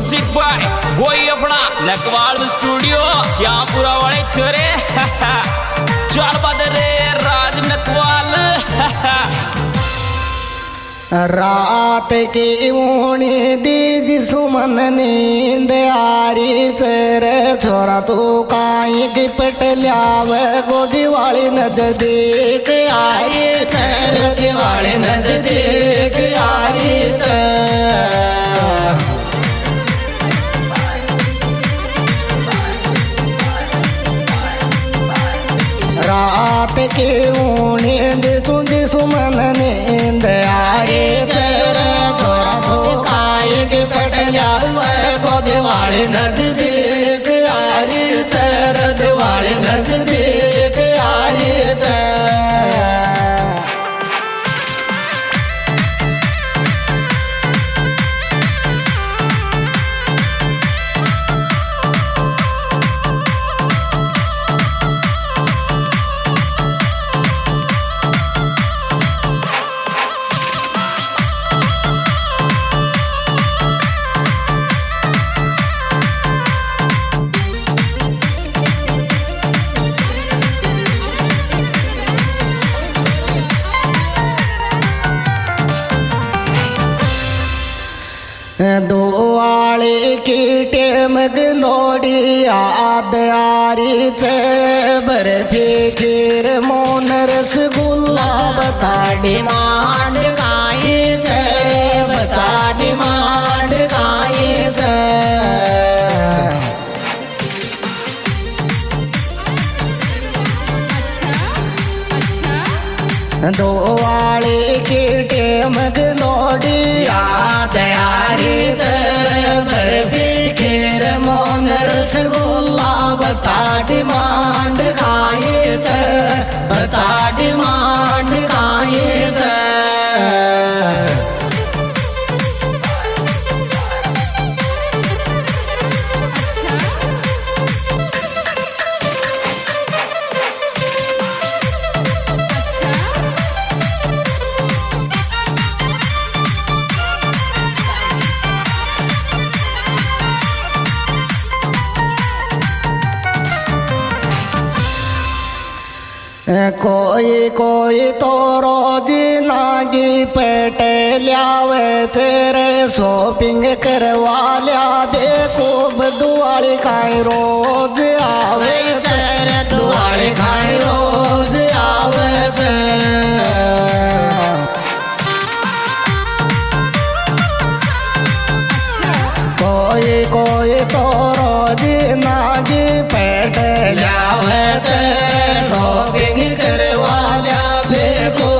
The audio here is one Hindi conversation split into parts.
म्यूजिक बाय वही अपना नकवाल स्टूडियो श्यामपुरा वाले छोरे चाल बदरे राज नकवाल रात की ऊनी दीज सुमन नींद आरी चेरे छोरा तू काई की पटल्याव गो दिवाली नजदीक आई तेरे दिवाली नजदीक आई रात की ऊनी दीज सुमन नींद आरी चेरे छोरा तू काई की पटल्याव गो दिवाली नजदीक आई तेरे दिवाली नजदीक आई दुआली की टेम गंदोड़ी याद आरी चे बर्फी खीर मोन रसगुल्ला बता डिमांड गाई चे बता डिमांड गाई चे दुआली की टेम गंदोड़ी याद आरी चे बर्फी खीर मोन रसगुल्ला बता डिमांड खाए चे बता डिमांड खाए चे कोई कोई तो रोज नागी पेटे ल्यावे तेरे शॉपिंग करवा लिया बेकूब दुआली खाई रोज आवे तेरे दुआली खाई रोज आवे कोई कोई तो रोज नागी पेटे ल्यावे शॉपिंग करवा लिया देखो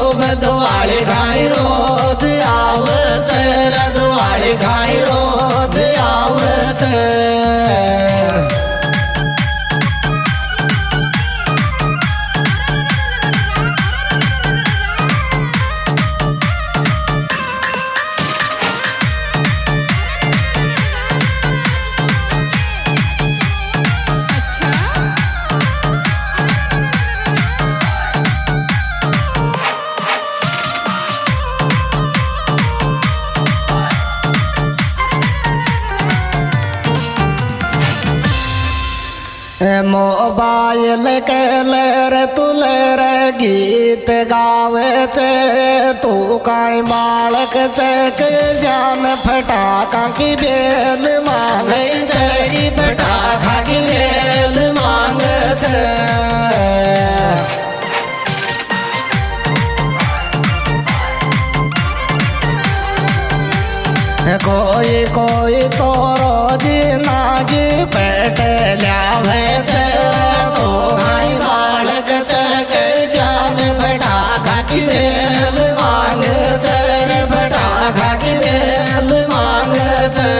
दुआली खाई रोज आवे तेरा दुआली खाई रोज आवे मोबाइल के लेर तुलेर गीत गावे चे तू काई बालक चक जान फटाका की बेल मांगे तेरी फटाका की बेल मांगे चे कोई कोई तो रोज नागी पेट ल्यावे चे तो भाई बालक चक जान फटाका की बेल मांग चे फटाका की बेल मांग चे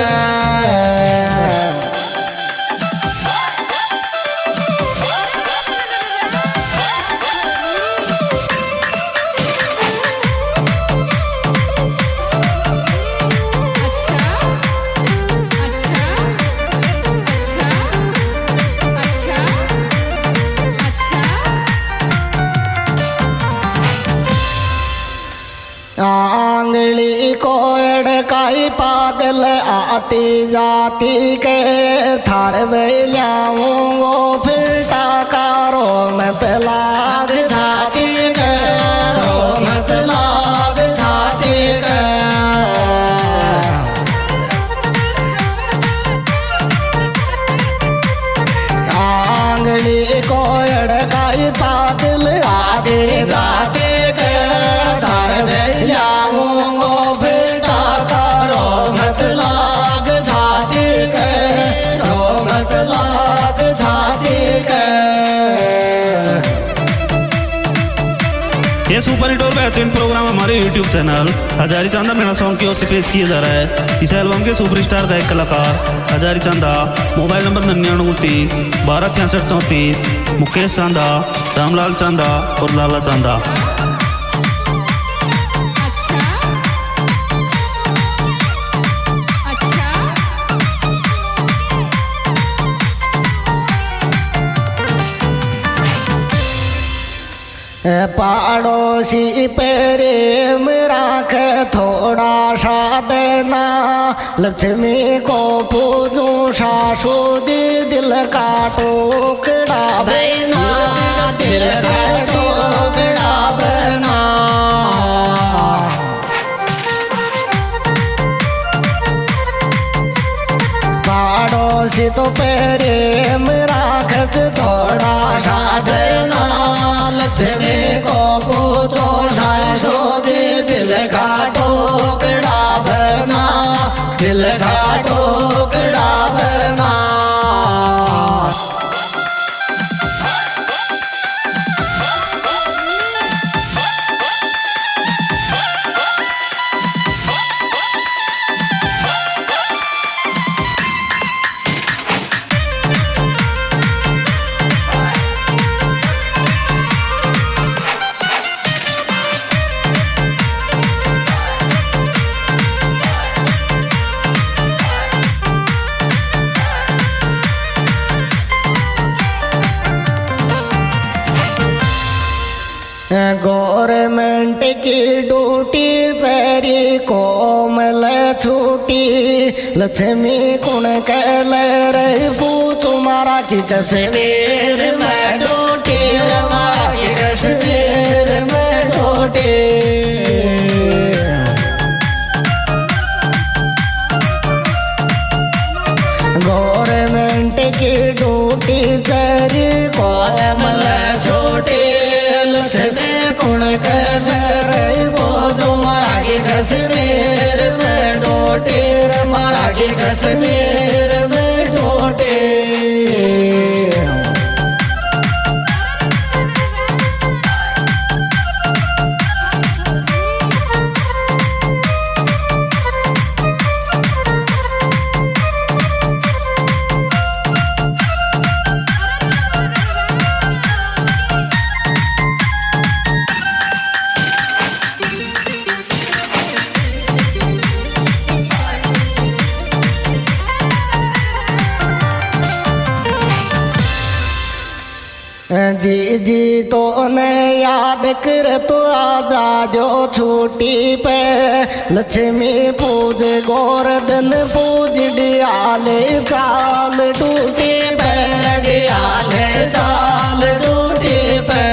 आंगली को अड़काई पागल आती जाती के थार वे जाऊंगो फिर टाकारो मत लाग जाती के रो मत लाग जाती के आंगली को अड़काई पागल आगे जाते के तार में जाऊंगो बेटा करो मत लाग जाते के रो मत लाग जाते के। ये सुपर हिट और बेहतरीन प्रोग्राम हमारे YouTube चैनल हजारी चांदा मेरा सॉन्ग की ओर से पेश किया जा रहा है। इस एल्बम के सुपरस्टार गायक कलाकार हजारी चांदा, मोबाइल नंबर 9929 1266 34, मुकेश चांदा, रामलाल चांदा और लाला चांदा। पड़ोसी प्रेम राख थोड़ा सा देना, लक्ष्मी को पूजू सासू दी दिल का टुकड़ा बना, दिल का टुकड़ा बना। पड़ोसी तो प्रेम राखत थोड़ा सा देना, लक्ष्मी को पूजो सासू दी दिल का टुकड़ा बना, दिल का टुकड़ा बना। गवर्नमेंट की ड्यूटी सारी कोमल छूटी, लक्ष्मी कुण कल रही तुम्हारा की तस्वीर में ड्यूटी, हमारा की तस्वीर में ड्यूटी। गवर्नमेंट की ड्यूटी सारी कोमल छूटी, लक्ष्मी कुण कसर बोझो मरा की कश्मीर में डोटे, मरा की कश्मीर में डोटे। जी जी तो ने याद कर तो आजा जो छुट्टी पे, लक्ष्मी पूज गोवर्धन पूज डियाले चाल टूटी पे, डियाले चाल टूटी पे।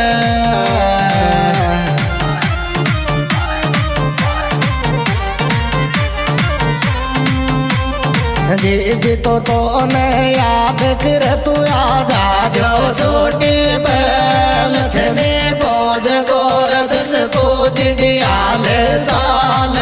जी जी तो ने याद कर तू आजा जो छोटी पे, लक्ष्मी पूज गोवर्धन पूज डियाल चाल